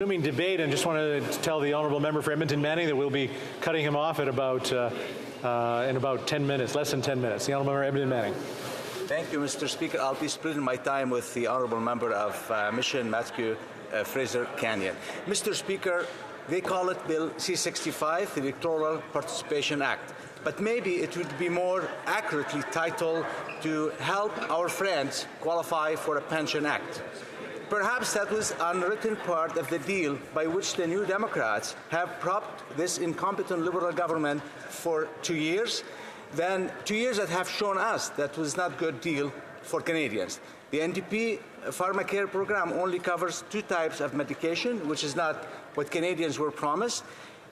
Resuming debate, and just wanted to tell the honourable member for Edmonton Manning that we'll be cutting him off at about in about 10 minutes, less than 10 minutes. The honourable member Edmonton Manning. Thank you, Mr. Speaker. I'll be splitting my time with the honourable member of Mission Matthew Fraser Canyon. Mr. Speaker, they call it Bill C-65, the Electoral Participation Act. But maybe it would be more accurately titled to help our friends qualify for a pension act. Perhaps that was an unwritten part of the deal by which the New Democrats have propped this incompetent Liberal government for 2 years. Then 2 years that have shown us that was not a good deal for Canadians. The NDP pharmacare program only covers 2 types of medication, which is not what Canadians were promised.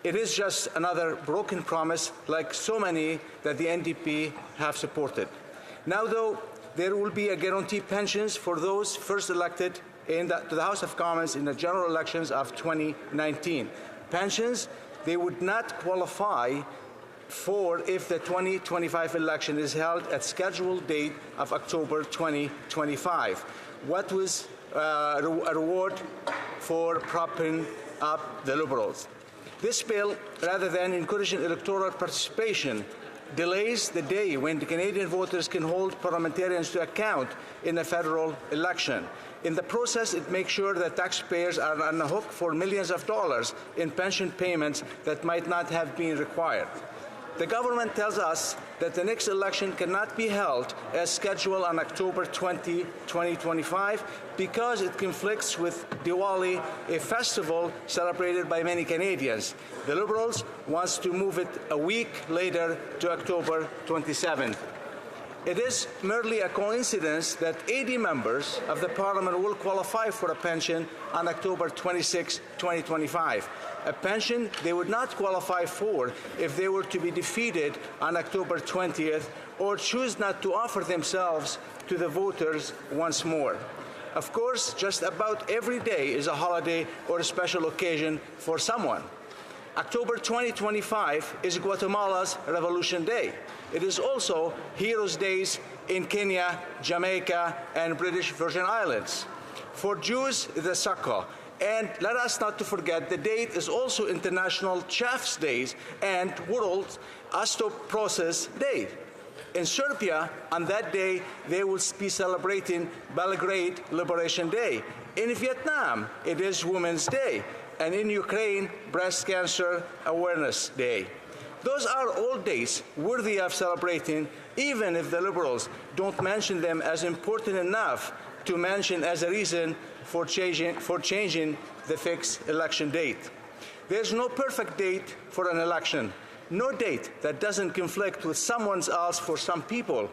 It is just another broken promise, like so many that the NDP have supported. Now, though, there will be a guaranteed pensions for those first elected to the House of Commons in the general elections of 2019. Pensions they would not qualify for if the 2025 election is held at scheduled date of October 2025. What was a reward for propping up the Liberals? This bill, rather than encouraging electoral participation, delays the day when the Canadian voters can hold parliamentarians to account in a federal election. In the process, it makes sure that taxpayers are on the hook for millions of dollars in pension payments that might not have been required. The government tells us that the next election cannot be held as scheduled on October 20, 2025 because it conflicts with Diwali, a festival celebrated by many Canadians. The Liberals want to move it a week later to October 27th. It is merely a coincidence that 80 members of the Parliament will qualify for a pension on October 26, 2025, a pension they would not qualify for if they were to be defeated on October 20th or choose not to offer themselves to the voters once more. Of course, just about every day is a holiday or a special occasion for someone. October 2025 is Guatemala's Revolution Day. It is also Heroes' Days in Kenya, Jamaica, and British Virgin Islands. For Jews, the Sukkot. And let us not to forget, the date is also International Chef's Days and World Osteoporosis Day. In Serbia, on that day, they will be celebrating Belgrade Liberation Day. In Vietnam, it is Women's Day. And in Ukraine, Breast Cancer Awareness Day. Those are all days worthy of celebrating, even if the Liberals don't mention them as important enough to mention as a reason for changing the fixed election date. There's no perfect date for an election, no date that doesn't conflict with someone else for some people.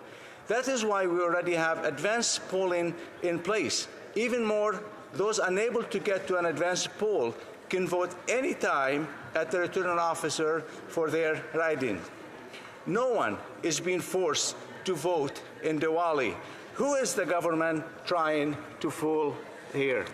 That is why we already have advanced polling in place. Even more, those unable to get to an advanced poll can vote any time at the returning officer for their riding. No one is being forced to vote in Diwali. Who is the government trying to fool here?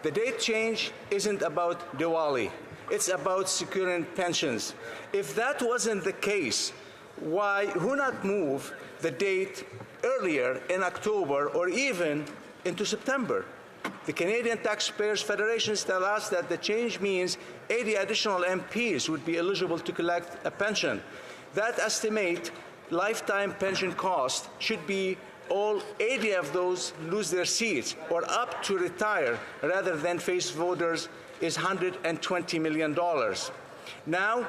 The date change isn't about Diwali. It's about securing pensions. If that wasn't the case, who not move the date earlier in October or even into September? The Canadian Taxpayers Federation tells us that the change means 80 additional MPs would be eligible to collect a pension. That estimate lifetime pension cost should be all 80 of those lose their seats or up to retire rather than face voters is $120 million. Now,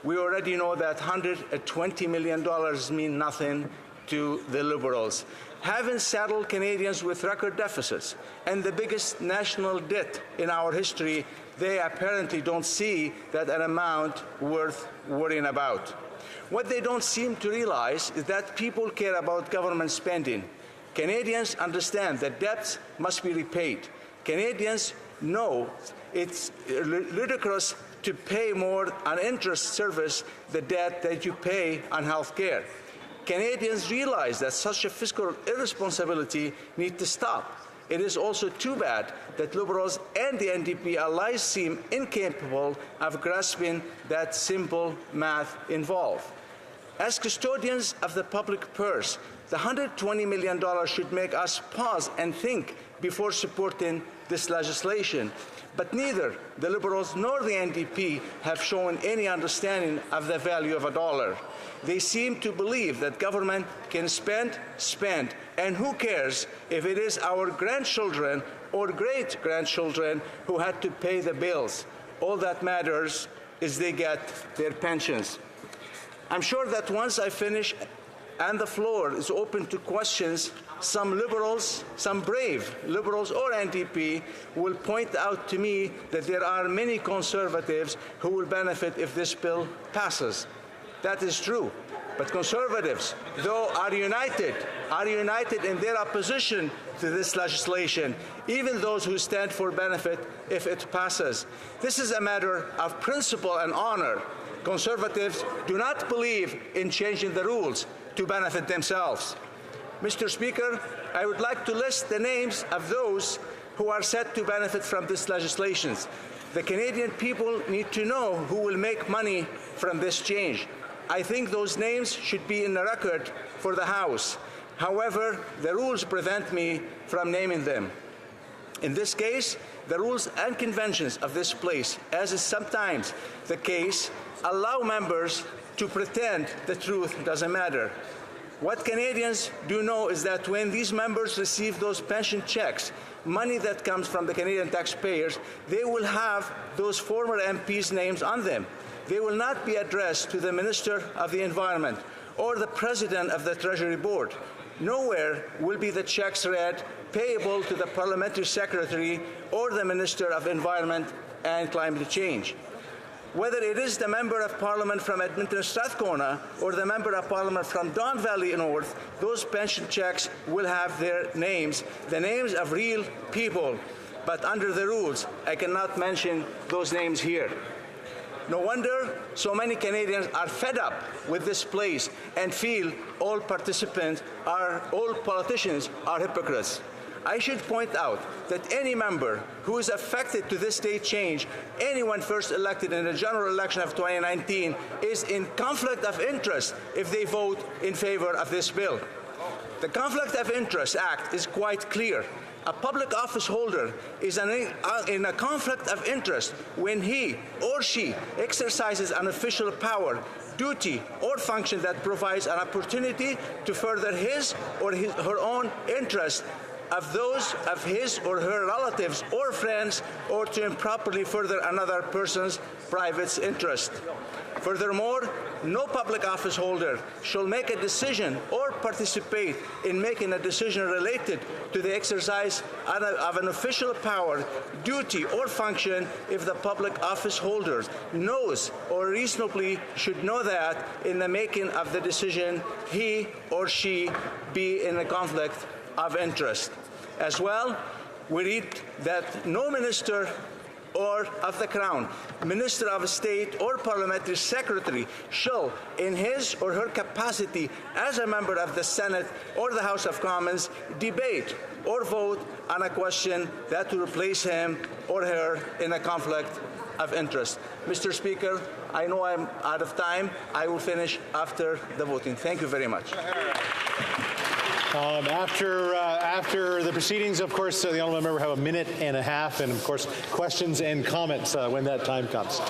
we already know that $120 million mean nothing to the Liberals. Having saddled Canadians with record deficits and the biggest national debt in our history, they apparently don't see that an amount worth worrying about. What they don't seem to realize is that people care about government spending. Canadians understand that debts must be repaid. Canadians know it's ludicrous to pay more on interest service the debt that you pay on health care. Canadians realize that such a fiscal irresponsibility needs to stop. It is also too bad that Liberals and the NDP allies seem incapable of grasping that simple math involved. As custodians of the public purse, the $120 million should make us pause and think before supporting this legislation. But neither the Liberals nor the NDP have shown any understanding of the value of a dollar. They seem to believe that government can spend, and who cares if it is our grandchildren or great-grandchildren who had to pay the bills. All that matters is they get their pensions. I'm sure that once I finish and the floor is open to questions, some Liberals, some brave Liberals or NDP will point out to me that there are many Conservatives who will benefit if this bill passes. That is true. But Conservatives, though, are united in their opposition to this legislation, even those who stand for benefit if it passes. This is a matter of principle and honor. Conservatives do not believe in changing the rules to benefit themselves. Mr. Speaker, I would like to list the names of those who are set to benefit from this legislation. The Canadian people need to know who will make money from this change. I think those names should be in the record for the House. However, the rules prevent me from naming them. In this case, the rules and conventions of this place, as is sometimes the case, allow members to pretend the truth doesn't matter. What Canadians do know is that when these members receive those pension checks, money that comes from the Canadian taxpayers, they will have those former MPs' names on them. They will not be addressed to the Minister of the Environment or the President of the Treasury Board. Nowhere will be the checks read payable to the Parliamentary Secretary or the Minister of Environment and Climate Change. Whether it is the Member of Parliament from Edmonton Strathcona or the Member of Parliament from Don Valley North, those pension checks will have their names, the names of real people. But under the rules, I cannot mention those names here. No wonder so many Canadians are fed up with this place and feel all politicians are hypocrites. I should point out that any member who is affected to this state change, anyone first elected in the general election of 2019, is in conflict of interest if they vote in favor of this bill. The Conflict of Interest Act is quite clear. A public office holder is in a conflict of interest when he or she exercises an official power, duty, or function that provides an opportunity to further his or her own interest of those of his or her relatives or friends, or to improperly further another person's private interest. Furthermore, no public office holder shall make a decision or participate in making a decision related to the exercise of an official power, duty, or function if the public office holder knows or reasonably should know that in the making of the decision he or she be in a conflict of interest. As well, we read that no minister or of the Crown, Minister of State or Parliamentary Secretary shall, in his or her capacity as a member of the Senate or the House of Commons, debate or vote on a question that will place him or her in a conflict of interest. Mr. Speaker, I know I'm out of time. I will finish after the voting. Thank you very much. After the proceedings, of course, the honourable member have a minute and a half, and of course, questions and comments when that time comes.